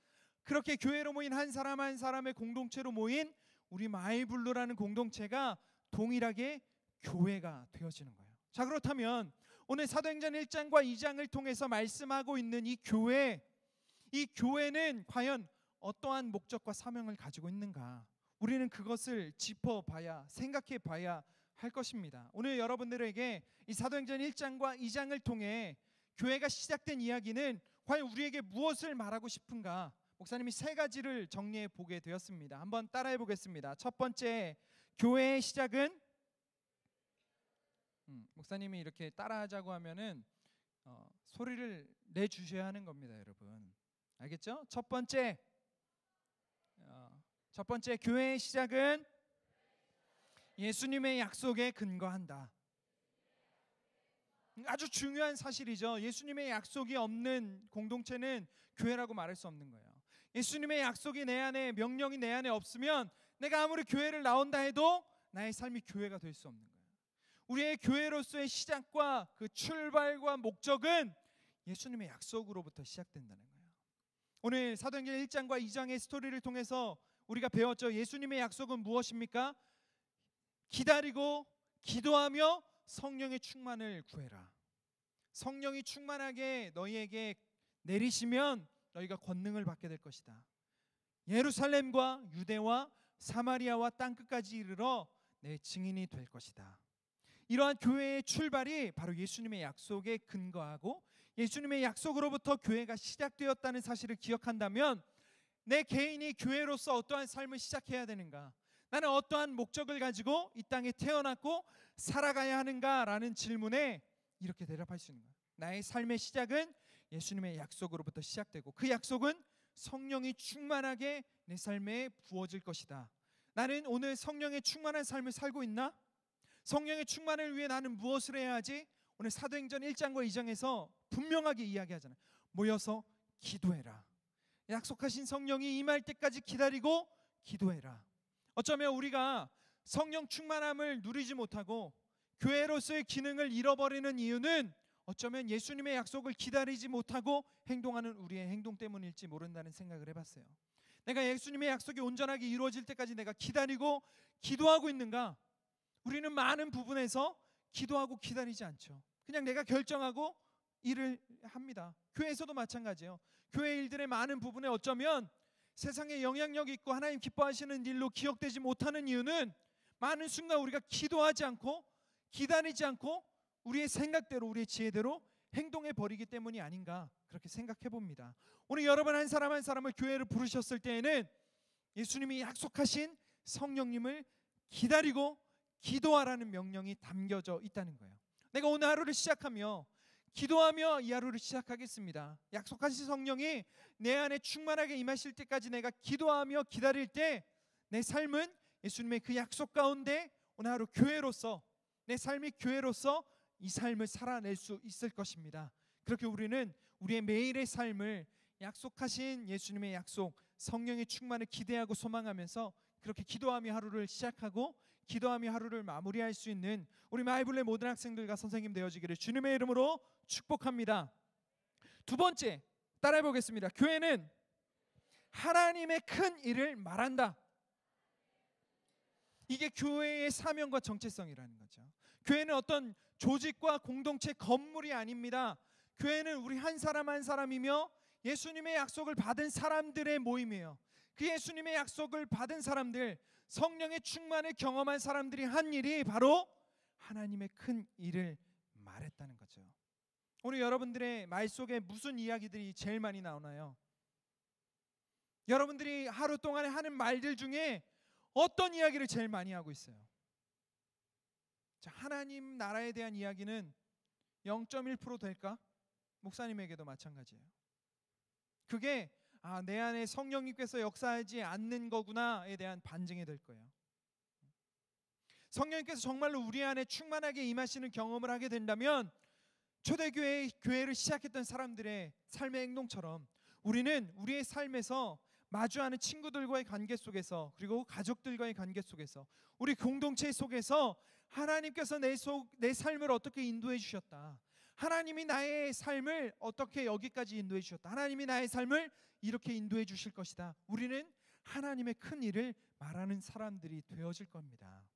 그렇게 교회로 모인 한 사람 한 사람의 공동체로 모인 우리 마이블루라는 공동체가 동일하게 교회가 되어지는 거예요. 자, 그렇다면 오늘 사도행전 1장과 2장을 통해서 말씀하고 있는 이 교회는 과연 어떠한 목적과 사명을 가지고 있는가? 우리는 그것을 짚어봐야, 생각해봐야 할 것입니다. 오늘 여러분들에게 이 사도행전 1장과 2장을 통해 교회가 시작된 이야기는 과연 우리에게 무엇을 말하고 싶은가? 목사님이 세 가지를 정리해 보게 되었습니다. 한번 따라해 보겠습니다. 첫 번째, 교회의 시작은 목사님이 이렇게 따라하자고 하면은 소리를 내주셔야 하는 겁니다, 여러분. 알겠죠? 첫 번째, 교회의 시작은 예수님의 약속에 근거한다. 아주 중요한 사실이죠. 예수님의 약속이 없는 공동체는 교회라고 말할 수 없는 거예요. 예수님의 약속이 내 안에, 명령이 내 안에 없으면 내가 아무리 교회를 나온다 해도 나의 삶이 교회가 될 수 없는 거예요. 우리의 교회로서의 시작과 그 출발과 목적은 예수님의 약속으로부터 시작된다는 거예요. 오늘 사도행전 1장과 2장의 스토리를 통해서 우리가 배웠죠. 예수님의 약속은 무엇입니까? 기다리고 기도하며 성령의 충만을 구해라. 성령이 충만하게 너희에게 내리시면 너희가 권능을 받게 될 것이다. 예루살렘과 유대와 사마리아와 땅끝까지 이르러 내 증인이 될 것이다. 이러한 교회의 출발이 바로 예수님의 약속에 근거하고 예수님의 약속으로부터 교회가 시작되었다는 사실을 기억한다면 내 개인이 교회로서 어떠한 삶을 시작해야 되는가? 나는 어떠한 목적을 가지고 이 땅에 태어났고 살아가야 하는가라는 질문에 이렇게 대답할 수 있는 거예요. 나의 삶의 시작은 예수님의 약속으로부터 시작되고 그 약속은 성령이 충만하게 내 삶에 부어질 것이다. 나는 오늘 성령의 충만한 삶을 살고 있나? 성령의 충만을 위해 나는 무엇을 해야 하지? 오늘 사도행전 1장과 2장에서 분명하게 이야기하잖아요. 모여서 기도해라. 약속하신 성령이 임할 때까지 기다리고 기도해라. 어쩌면 우리가 성령 충만함을 누리지 못하고 교회로서의 기능을 잃어버리는 이유는 어쩌면 예수님의 약속을 기다리지 못하고 행동하는 우리의 행동 때문일지 모른다는 생각을 해봤어요. 내가 예수님의 약속이 온전하게 이루어질 때까지 내가 기다리고 기도하고 있는가? 우리는 많은 부분에서 기도하고 기다리지 않죠. 그냥 내가 결정하고 일을 합니다. 교회에서도 마찬가지예요. 교회 일들의 많은 부분에 어쩌면 세상에 영향력 있고 하나님 기뻐하시는 일로 기억되지 못하는 이유는 많은 순간 우리가 기도하지 않고 기다리지 않고 우리의 생각대로 우리의 지혜대로 행동해 버리기 때문이 아닌가 그렇게 생각해 봅니다. 오늘 여러분 한 사람 한 사람을 교회를 부르셨을 때에는 예수님이 약속하신 성령님을 기다리고 기도하라는 명령이 담겨져 있다는 거예요. 내가 오늘 하루를 시작하며 기도하며 이 하루를 시작하겠습니다. 약속하신 성령이 내 안에 충만하게 임하실 때까지 내가 기도하며 기다릴 때 내 삶은 예수님의 그 약속 가운데 오늘 하루 교회로서 내 삶이 교회로서 이 삶을 살아낼 수 있을 것입니다. 그렇게 우리는 우리의 매일의 삶을 약속하신 예수님의 약속 성령의 충만을 기대하고 소망하면서 그렇게 기도하며 하루를 시작하고 기도하며 하루를 마무리할 수 있는 우리 마이블의 모든 학생들과 선생님 되어지기를 주님의 이름으로 축복합니다. 두 번째 따라해 보겠습니다. 교회는 하나님의 큰 일을 말한다. 이게 교회의 사명과 정체성이라는 거죠. 교회는 어떤 조직과 공동체 건물이 아닙니다. 교회는 우리 한 사람 한 사람이며 예수님의 약속을 받은 사람들의 모임이에요. 그 예수님의 약속을 받은 사람들, 성령의 충만을 경험한 사람들이 한 일이 바로 하나님의 큰 일을 말했다는 거죠. 오늘 여러분들의 말 속에 무슨 이야기들이 제일 많이 나오나요? 여러분들이 하루 동안에 하는 말들 중에 어떤 이야기를 제일 많이 하고 있어요? 자, 하나님 나라에 대한 이야기는 0.1% 될까? 목사님에게도 마찬가지예요. 그게 내 안에 성령님께서 역사하지 않는 거구나에 대한 반증이 될 거예요. 성령님께서 정말로 우리 안에 충만하게 임하시는 경험을 하게 된다면 초대교회를 시작했던 사람들의 삶의 행동처럼 우리는 우리의 삶에서 마주하는 친구들과의 관계 속에서 그리고 가족들과의 관계 속에서 우리 공동체 속에서 하나님께서 내 삶을 어떻게 인도해 주셨다. 하나님이 나의 삶을 어떻게 여기까지 인도해 주셨다. 하나님이 나의 삶을 이렇게 인도해 주실 것이다. 우리는 하나님의 큰 일을 말하는 사람들이 되어질 겁니다.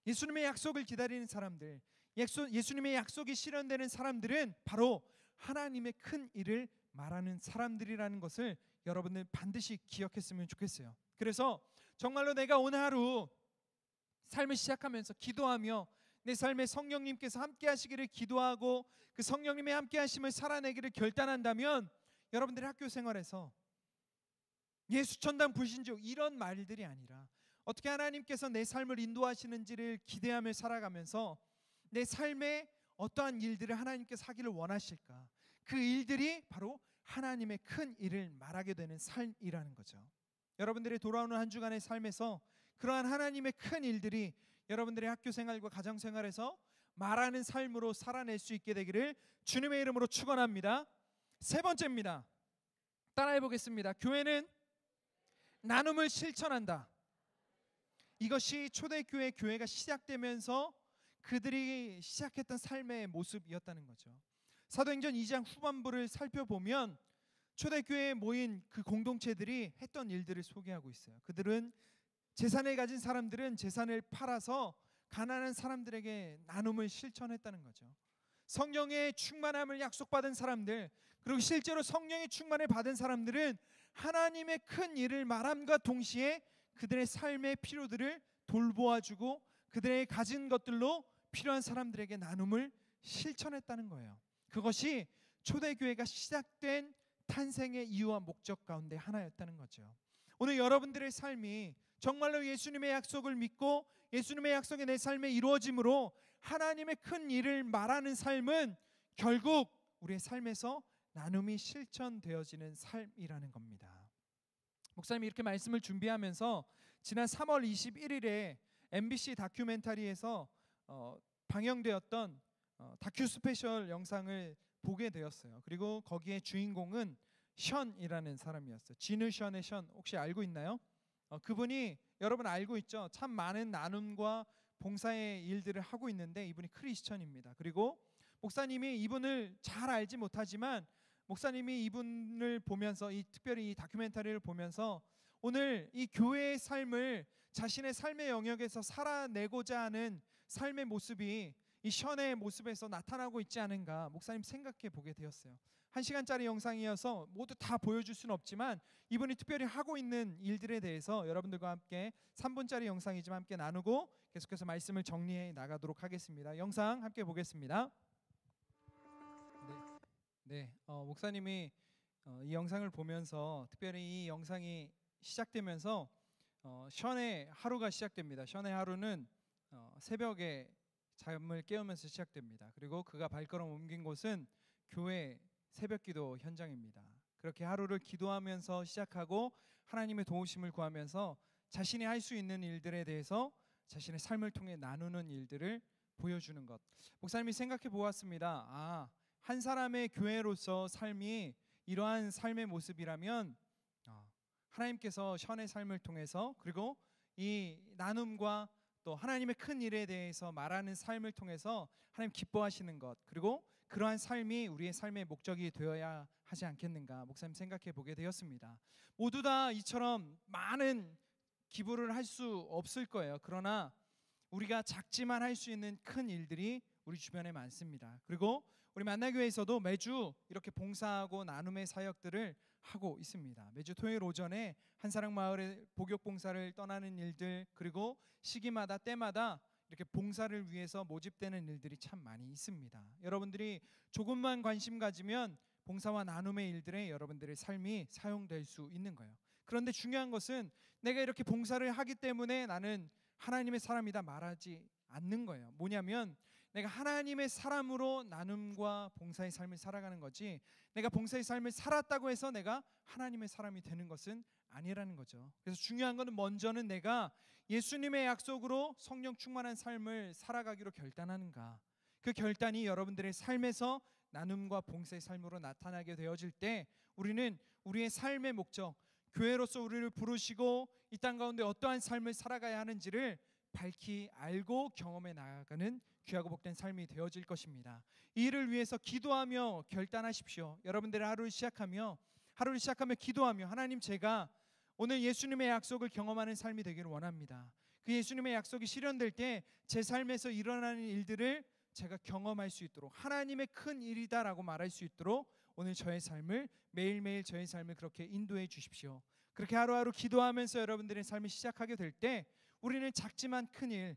예수님의 약속을 기다리는 사람들, 예수님의 약속이 실현되는 사람들은 바로 하나님의 큰 일을 말하는 사람들이라는 것을 여러분들 반드시 기억했으면 좋겠어요. 그래서 정말로 내가 오늘 하루 삶을 시작하면서 기도하며 내 삶에 성령님께서 함께 하시기를 기도하고 그 성령님의 함께 하심을 살아내기를 결단한다면 여러분들의 학교 생활에서 예수천당 불신주 이런 말들이 아니라 어떻게 하나님께서 내 삶을 인도하시는지를 기대하며 살아가면서 내 삶에 어떠한 일들을 하나님께서 하기를 원하실까? 그 일들이 바로 하나님의 큰 일을 말하게 되는 삶이라는 거죠. 여러분들의 돌아오는 한 주간의 삶에서 그러한 하나님의 큰 일들이 여러분들의 학교 생활과 가정 생활에서 말하는 삶으로 살아낼 수 있게 되기를 주님의 이름으로 축원합니다. 세 번째입니다. 따라해 보겠습니다. 교회는 나눔을 실천한다. 이것이 초대교회 교회가 시작되면서 그들이 시작했던 삶의 모습이었다는 거죠. 사도행전 2장 후반부를 살펴보면 초대교회에 모인 그 공동체들이 했던 일들을 소개하고 있어요. 그들은 재산을 가진 사람들은 재산을 팔아서 가난한 사람들에게 나눔을 실천했다는 거죠. 성령의 충만함을 약속받은 사람들, 그리고 실제로 성령의 충만을 받은 사람들은 하나님의 큰 일을 말함과 동시에 그들의 삶의 필요들을 돌보아주고 그들의 가진 것들로 필요한 사람들에게 나눔을 실천했다는 거예요. 그것이 초대교회가 시작된 탄생의 이유와 목적 가운데 하나였다는 거죠. 오늘 여러분들의 삶이 정말로 예수님의 약속을 믿고 예수님의 약속이 내 삶에 이루어짐으로 하나님의 큰 일을 말하는 삶은 결국 우리의 삶에서 나눔이 실천되어지는 삶이라는 겁니다. 목사님이 이렇게 말씀을 준비하면서 지난 3월 21일에 MBC 다큐멘터리에서 방영되었던 다큐 스페셜 영상을 보게 되었어요. 그리고 거기에 주인공은 션이라는 사람이었어요. 진우 션의 션 혹시 알고 있나요? 그분이 여러분 알고 있죠? 참 많은 나눔과 봉사의 일들을 하고 있는데 이분이 크리스천입니다. 그리고 목사님이 이분을 잘 알지 못하지만 목사님이 이분을 보면서 특별히 이 다큐멘터리를 보면서 오늘 이 교회의 삶을 자신의 삶의 영역에서 살아내고자 하는 삶의 모습이 이 션의 모습에서 나타나고 있지 않은가 목사님 생각해 보게 되었어요. 1시간짜리 영상이어서 모두 다 보여줄 수는 없지만 이분이 특별히 하고 있는 일들에 대해서 여러분들과 함께 3분짜리 영상이지만 함께 나누고 계속해서 말씀을 정리해 나가도록 하겠습니다. 영상 함께 보겠습니다. 목사님이 이 영상을 보면서 특별히 이 영상이 시작되면서 션의 하루가 시작됩니다. 션의 하루는 새벽에 잠을 깨우면서 시작됩니다. 그리고 그가 발걸음 옮긴 곳은 교회 새벽기도 현장입니다. 그렇게 하루를 기도하면서 시작하고 하나님의 도우심을 구하면서 자신이 할 수 있는 일들에 대해서 자신의 삶을 통해 나누는 일들을 보여주는 것. 목사님이 생각해 보았습니다. 한 사람의 교회로서 삶이 이러한 삶의 모습이라면 하나님께서 션의 삶을 통해서 그리고 이 나눔과 또 하나님의 큰 일에 대해서 말하는 삶을 통해서 하나님 기뻐하시는 것 그리고 그러한 삶이 우리의 삶의 목적이 되어야 하지 않겠는가 목사님 생각해 보게 되었습니다. 모두 다 이처럼 많은 기부를 할 수 없을 거예요. 그러나 우리가 작지만 할 수 있는 큰 일들이 우리 주변에 많습니다. 그리고 우리 만나교회에서도 매주 이렇게 봉사하고 나눔의 사역들을 하고 있습니다. 매주 토요일 오전에 한사랑마을의 복역봉사를 떠나는 일들 그리고 시기마다 때마다 이렇게 봉사를 위해서 모집되는 일들이 참 많이 있습니다. 여러분들이 조금만 관심 가지면 봉사와 나눔의 일들에 여러분들의 삶이 사용될 수 있는 거예요. 그런데 중요한 것은 내가 이렇게 봉사를 하기 때문에 나는 하나님의 사람이다 말하지 않는 거예요. 뭐냐면 내가 하나님의 사람으로 나눔과 봉사의 삶을 살아가는 거지 내가 봉사의 삶을 살았다고 해서 내가 하나님의 사람이 되는 것은 아니라는 거죠. 그래서 중요한 것은 먼저는 내가 예수님의 약속으로 성령 충만한 삶을 살아가기로 결단하는가. 그 결단이 여러분들의 삶에서 나눔과 봉사의 삶으로 나타나게 되어질 때 우리는 우리의 삶의 목적, 교회로서 우리를 부르시고 이 땅 가운데 어떠한 삶을 살아가야 하는지를 밝히 알고 경험해 나아가는 귀하고 복된 삶이 되어질 것입니다. 이 일을 위해서 기도하며 결단하십시오. 여러분들의 하루를 시작하며 기도하며 하나님 제가 오늘 예수님의 약속을 경험하는 삶이 되기를 원합니다. 그 예수님의 약속이 실현될 때 제 삶에서 일어나는 일들을 제가 경험할 수 있도록 하나님의 큰 일이다라고 말할 수 있도록 오늘 저의 삶을 매일매일 저의 삶을 그렇게 인도해 주십시오. 그렇게 하루하루 기도하면서 여러분들의 삶을 시작하게 될 때 우리는 작지만 큰 일,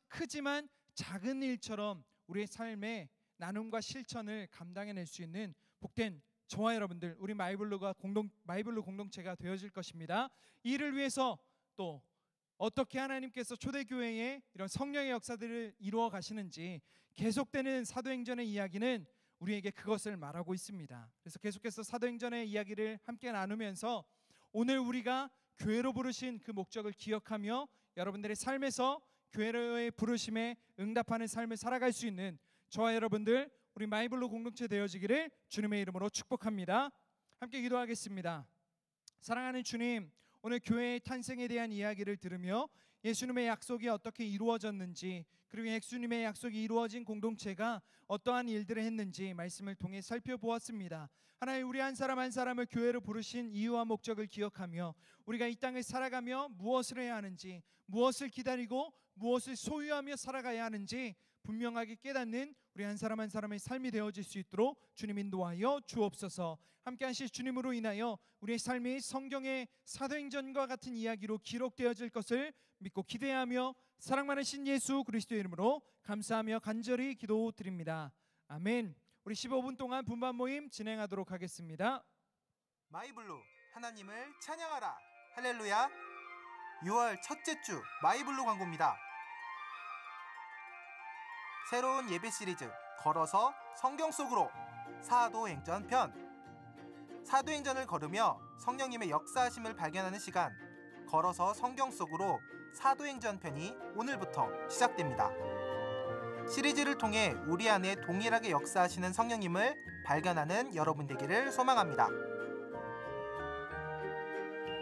크지만 작은 일처럼 우리의 삶의 나눔과 실천을 감당해낼 수 있는 복된 저와 여러분들 우리 마이블루 공동체가 되어질 것입니다. 이 일을 위해서 또 어떻게 하나님께서 초대교회에 이런 성령의 역사들을 이루어 가시는지 계속되는 사도행전의 이야기는 우리에게 그것을 말하고 있습니다. 그래서 계속해서 사도행전의 이야기를 함께 나누면서 오늘 우리가 교회로 부르신 그 목적을 기억하며 여러분들의 삶에서 교회로의 부르심에 응답하는 삶을 살아갈 수 있는 저와 여러분들 우리 마이블루 공동체 되어지기를 주님의 이름으로 축복합니다. 함께 기도하겠습니다. 사랑하는 주님, 오늘 교회의 탄생에 대한 이야기를 들으며 예수님의 약속이 어떻게 이루어졌는지 그리고 예수님의 약속이 이루어진 공동체가 어떠한 일들을 했는지 말씀을 통해 살펴보았습니다. 하나님 우리 한 사람 한 사람을 교회로 부르신 이유와 목적을 기억하며 우리가 이 땅을 살아가며 무엇을 해야 하는지 무엇을 기다리고 무엇을 소유하며 살아가야 하는지 분명하게 깨닫는 우리 한 사람 한 사람의 삶이 되어질 수 있도록 주님 인도하여 주옵소서. 함께 하실 주님으로 인하여 우리의 삶이 성경의 사도행전과 같은 이야기로 기록되어질 것을 믿고 기대하며 사랑 많으신 예수 그리스도의 이름으로 감사하며 간절히 기도드립니다. 아멘. 우리 15분 동안 분반 모임 진행하도록 하겠습니다. 마이블루 하나님을 찬양하라 할렐루야. 6월 첫째 주 마이블루 광고입니다. 새로운 예배 시리즈 걸어서 성경 속으로 사도행전 편. 사도행전을 걸으며 성령님의 역사하심을 발견하는 시간, 걸어서 성경 속으로 사도행전 편이 오늘부터 시작됩니다. 시리즈를 통해 우리 안에 동일하게 역사하시는 성령님을 발견하는 여러분 되기를 소망합니다.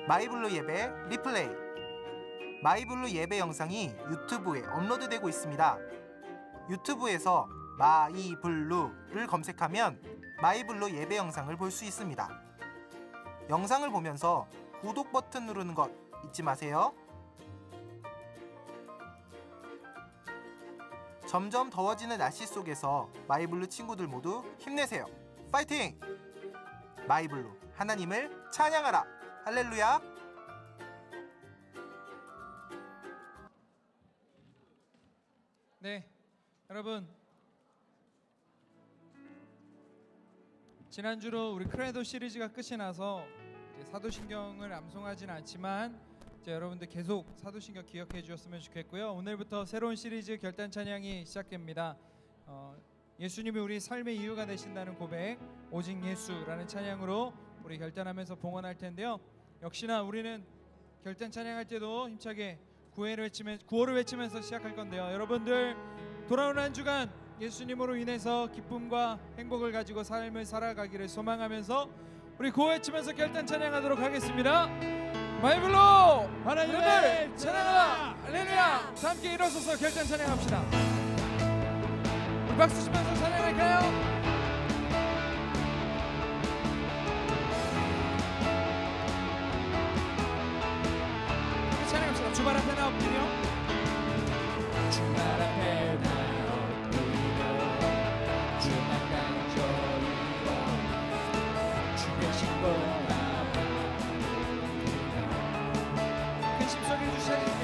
마이블루 예배 리플레이. 마이블루 예배 영상이 유튜브에 업로드되고 있습니다. 유튜브에서 마이블루를 검색하면 마이블루 예배 영상을 볼 수 있습니다. 영상을 보면서 구독 버튼 누르는 것 잊지 마세요. 점점 더워지는 날씨 속에서 마이블루 친구들 모두 힘내세요. 파이팅! 마이블루 하나님을 찬양하라 할렐루야. 네, 여러분 지난주로 우리 크레도 시리즈가 끝이 나서 이제 사도신경을 암송하진 않지만 이제 여러분들 계속 사도신경 기억해 주셨으면 좋겠고요. 오늘부터 새로운 시리즈 결단 찬양이 시작됩니다. 예수님이 우리 삶의 이유가 되신다는 고백, 오직 예수라는 찬양으로 우리 결단하면서 봉헌할 텐데요. 역시나 우리는 결단 찬양할 때도 힘차게 구호를 외치면서 시작할 건데요. 여러분들 돌아오는 한 주간 예수님으로 인해서 기쁨과 행복을 가지고 삶을 살아가기를 소망하면서 우리 구호 외치면서 결단 찬양하도록 하겠습니다. 마이블루 하나님을 찬양하라 할렐루야. 다 함께 일어서서 결단 찬양합시다. 우리 박수 치면서 찬양할까요? 찬양합시다. 주말 앞에 나옵니요. 주말 앞에 나옵니요. 주만 간절히요. 주의 신봉 근심 속에 주 찾을 때,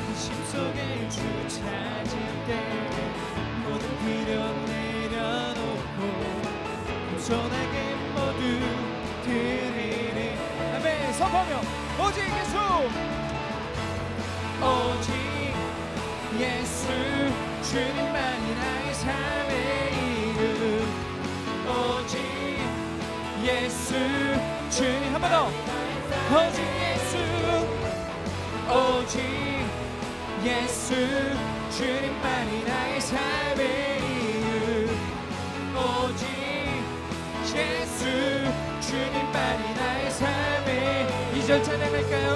근심 속에 주 찾을 때 모든 필요 내려놓고 겸손하게 모두 드리리. 아멘. 선포하며 오직 예수, 오직 예수 주님만이 나의 삶의 이유. 오직 예수 주님. 한 번 더. 오직 예수, 오직 예수 주님만이 나의 삶의 이유. 오직 예수 주님만이 나의 삶의. 2절 찬양할까요?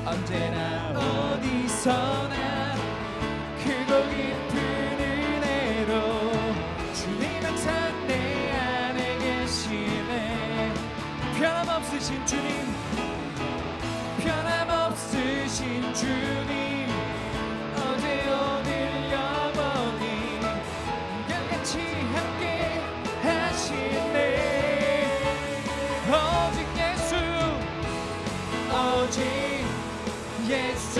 언제나 어디서나 크고 깊은 은혜로 주님 항상 내 안에 계시네. 변함없으신 주님, 변함없으신 주님, 어제 오늘 영원히 한결같이 함께 하시네. 오직 예수, 오직 예수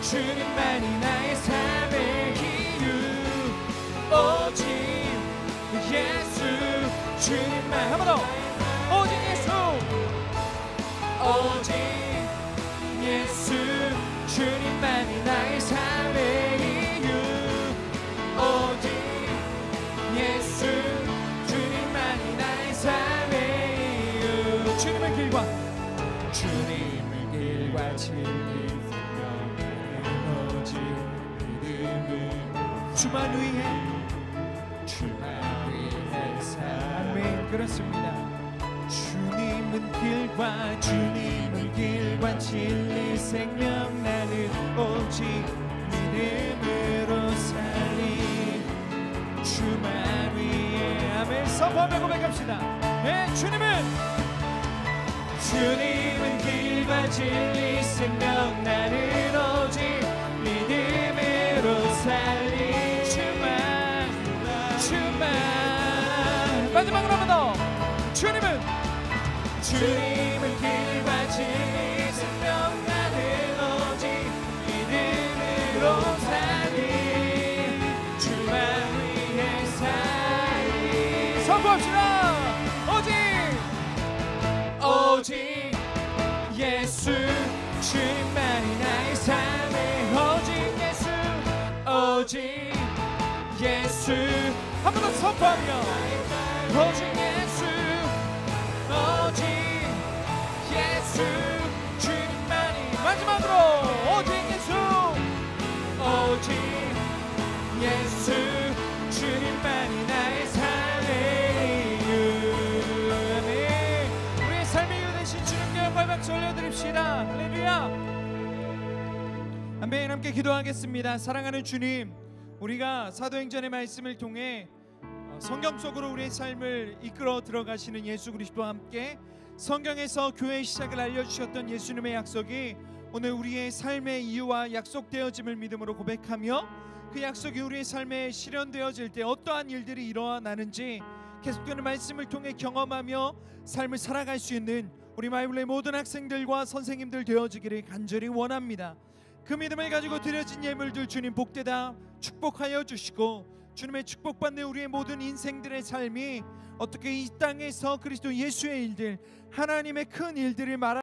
주님만이 나의 삶의 이유. 오직 예수 주님만. 한 번 더. 오직 예수, 오직 예수 주님만이 나의 삶의 이유. 오직 예수 주님만이 나의 삶의 이유. 주님의 길과 진리 오직 믿음으로 주만 위해 삶이. 그렇습니다. 주님은 길과 진리 생명, 나는 오직 믿음으로 살리. 주만 위에. 아멘. 선포하며 고백합시다. 네, 주님은 길과 진리 생명, 나는 오직 믿음으로 주님은 길과 진리 생명 나는 오직 믿음으로 살리 주만 위해 살리 선포합시다. 오직 예수 주님만이 나의 삶의 오직 예수 오직 예수 한 번 더 선포하며 오직 예수 오직 예수 주님만이 마지막으로 오직 예수 주님만이 나의 삶의 이유. 아멘. 우리의 삶의 이유 되신 주님께 영광 박수 올려드립시다. 할렐루야. 아멘. 함께 기도하겠습니다. 사랑하는 주님, 우리가 사도행전의 말씀을 통해 성경 속으로 우리의 삶을 이끌어 들어가시는 예수 그리스도와 함께 성경에서 교회의 시작을 알려주셨던 예수님의 약속이 오늘 우리의 삶의 이유와 약속되어짐을 믿음으로 고백하며 그 약속이 우리의 삶에 실현되어질 때 어떠한 일들이 일어나는지 계속되는 말씀을 통해 경험하며 삶을 살아갈 수 있는 우리 마이블의 모든 학생들과 선생님들 되어지기를 간절히 원합니다. 그 믿음을 가지고 드려진 예물들 주님 복되다 축복하여 주시고 주님의 축복받는 우리의 모든 인생들의 삶이 어떻게 이 땅에서 그리스도 예수의 일들 하나님의 큰 일들을 말하